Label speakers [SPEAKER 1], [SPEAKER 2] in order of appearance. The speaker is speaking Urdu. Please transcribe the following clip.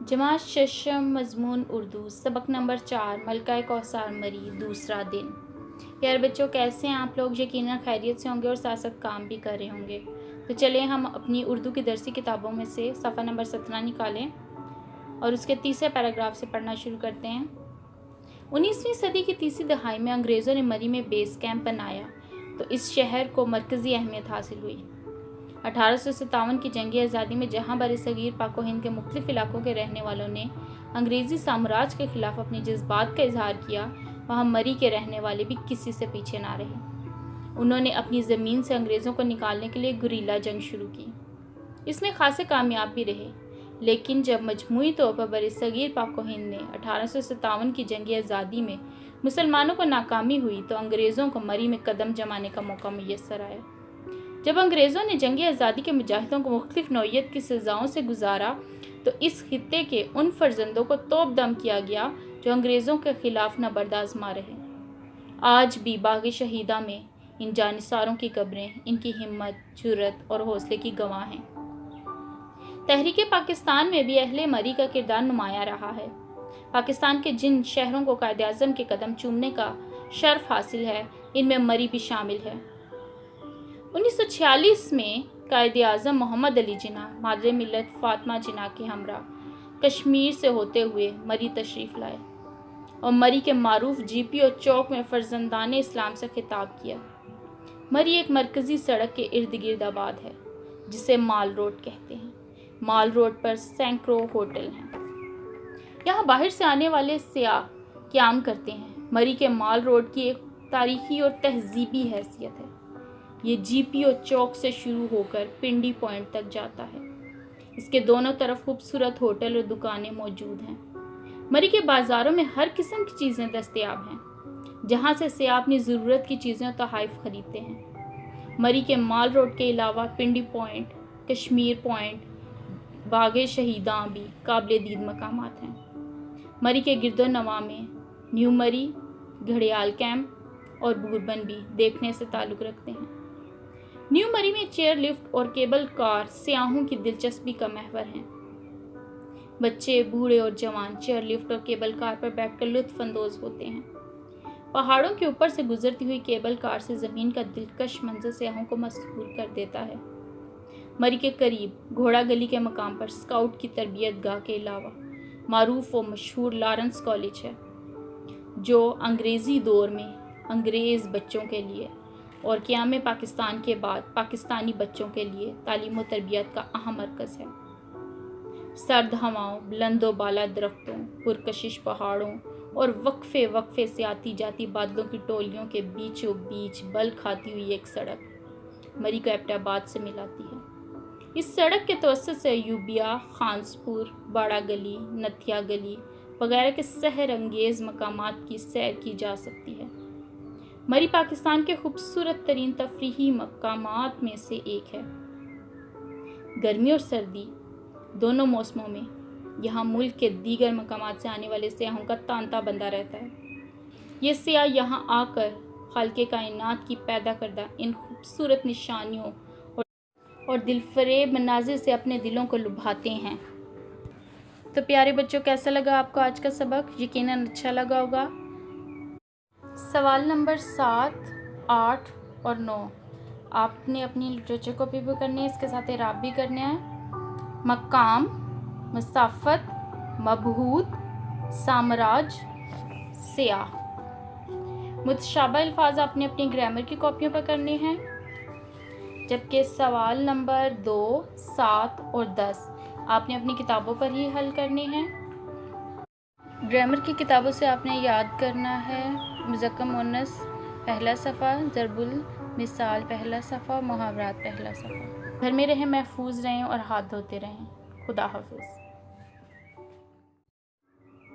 [SPEAKER 1] جماعت ششم مضمون اردو سبق نمبر 4 ملکہ کوثر مری دوسرا دن۔ پیارے بچوں، کیسے ہیں آپ لوگ؟ یقیناً خیریت سے ہوں گے اور ساتھ ساتھ کام بھی کر رہے ہوں گے۔ تو چلیں ہم اپنی اردو کی درسی کتابوں میں سے صفحہ نمبر 17 نکالیں اور اس کے تیسرے پیراگراف سے پڑھنا شروع کرتے ہیں۔ 19ویں صدی کی تیسری دہائی میں انگریزوں نے مری میں بیس کیمپ بنایا تو اس شہر کو مرکزی اہمیت حاصل ہوئی۔ 1857 کی جنگی آزادی میں جہاں برصغیر پاک و ہند کے مختلف علاقوں کے رہنے والوں نے انگریزی سامراج کے خلاف اپنی جذبات کا اظہار کیا، وہاں مری کے رہنے والے بھی کسی سے پیچھے نہ رہے۔ انہوں نے اپنی زمین سے انگریزوں کو نکالنے کے لیے گریلا جنگ شروع کی۔ اس میں خاصے کامیاب بھی رہے، لیکن جب مجموعی طور پر برصغیر پاک و ہند نے 1857 کی جنگی آزادی میں مسلمانوں کو ناکامی ہوئی تو انگریزوں کو مری میں قدم جمانے کا موقع میسر آیا۔ جب انگریزوں نے جنگی آزادی کے مجاہدوں کو مختلف نوعیت کی سزاؤں سے گزارا تو اس خطے کے ان فرزندوں کو توپ دم کیا گیا جو انگریزوں کے خلاف نبرد آزما رہے۔ آج بھی باغ شہیدہ میں ان جانثاروں کی قبریں ان کی ہمت، جرأت اور حوصلے کی گواہ ہیں۔ تحریک پاکستان میں بھی اہل مری کا کردار نمایاں رہا ہے۔ پاکستان کے جن شہروں کو قائد اعظم کے قدم چومنے کا شرف حاصل ہے، ان میں مری بھی شامل ہے۔ 1946 میں قائد اعظم محمد علی جناح مادر ملت فاطمہ جناح کے ہمراہ کشمیر سے ہوتے ہوئے مری تشریف لائے اور مری کے معروف GPO چوک میں فرزندان اسلام سے خطاب کیا۔ مری ایک مرکزی سڑک کے ارد گرد آباد ہے جسے مال روڈ کہتے ہیں۔ مال روڈ پر سینکڑوں ہوٹل ہیں۔ یہاں باہر سے آنے والے سیاح قیام کرتے ہیں۔ مری کے مال روڈ کی ایک تاریخی اور تہذیبی حیثیت ہے۔ یہ GPO چوک سے شروع ہو کر پنڈی پوائنٹ تک جاتا ہے۔ اس کے دونوں طرف خوبصورت ہوٹل اور دکانیں موجود ہیں۔ مری کے بازاروں میں ہر قسم کی چیزیں دستیاب ہیں، جہاں سے سیاح اپنی ضرورت کی چیزیں اور تحائف خریدتے ہیں۔ مری کے مال روڈ کے علاوہ پنڈی پوائنٹ، کشمیر پوائنٹ، باغ شہیداں بھی قابل دید مقامات ہیں۔ مری کے گرد و نواح میں نیو مری، گھڑیال کیمپ اور بوربن بھی دیکھنے سے تعلق رکھتے ہیں۔ نیو مری میں چیئر لفٹ اور کیبل کار سیاحوں کی دلچسپی کا محور ہیں۔ بچے، بوڑھے اور جوان چیئر لفٹ اور کیبل کار پر بیٹھ کر لطف اندوز ہوتے ہیں۔ پہاڑوں کے اوپر سے گزرتی ہوئی کیبل کار سے زمین کا دلکش منظر سیاحوں کو مسحور کر دیتا ہے۔ مری کے قریب گھوڑا گلی کے مقام پر اسکاؤٹ کی تربیت گاہ کے علاوہ معروف و مشہور لارنس کالج ہے، جو انگریزی دور میں انگریز بچوں کے لیے اور قیام پاکستان کے بعد پاکستانی بچوں کے لیے تعلیم و تربیت کا اہم مرکز ہے۔ سرد ہواؤں، بلند و بالا درختوں، پرکشش پہاڑوں اور وقفے وقفے سے آتی جاتی بادلوں کی ٹولیوں کے بیچوں بیچ بل کھاتی ہوئی ایک سڑک مری کو ایبٹ آباد سے ملاتی ہے۔ اس سڑک کے توسط سے ایوبیہ، خانسپور، باڑہ گلی، نتھیا گلی وغیرہ کے سحر انگیز مقامات کی سیر کی جا سکتی ہے۔ مری پاکستان کے خوبصورت ترین تفریحی مقامات میں سے ایک ہے۔ گرمی اور سردی دونوں موسموں میں یہاں ملک کے دیگر مقامات سے آنے والے سیاحوں کا تانتا بندہ رہتا ہے۔ یہ سیاح یہاں آ کر خالق کائنات کی پیدا کردہ ان خوبصورت نشانیوں اور دلفریب مناظر سے اپنے دلوں کو لبھاتے ہیں۔ تو پیارے بچوں، کیسا لگا آپ کو آج کا سبق؟ یقیناً اچھا لگا ہوگا۔ سوال نمبر 7، 8 اور 9 آپ نے اپنی لٹریچر کاپی بھی کرنی ہے، اس کے ساتھ اعراب بھی کرنے ہیں۔ مقام، مسافت، مبہوت، سامراج، سیاح۔ متشابہ الفاظ آپ نے اپنی گرامر کی کاپیوں پر کرنے ہیں، جبکہ سوال نمبر 2، 7 اور 10 آپ نے اپنی کتابوں پر ہی حل کرنے ہیں۔ گرامر کی کتابوں سے آپ نے یاد کرنا ہے مذکر مؤنث پہلا صفحہ، ضرب المثال پہلا صفحہ، محاورات پہلا صفحہ۔ گھر میں رہیں، محفوظ رہیں اور ہاتھ دھوتے رہیں۔ خدا حافظ۔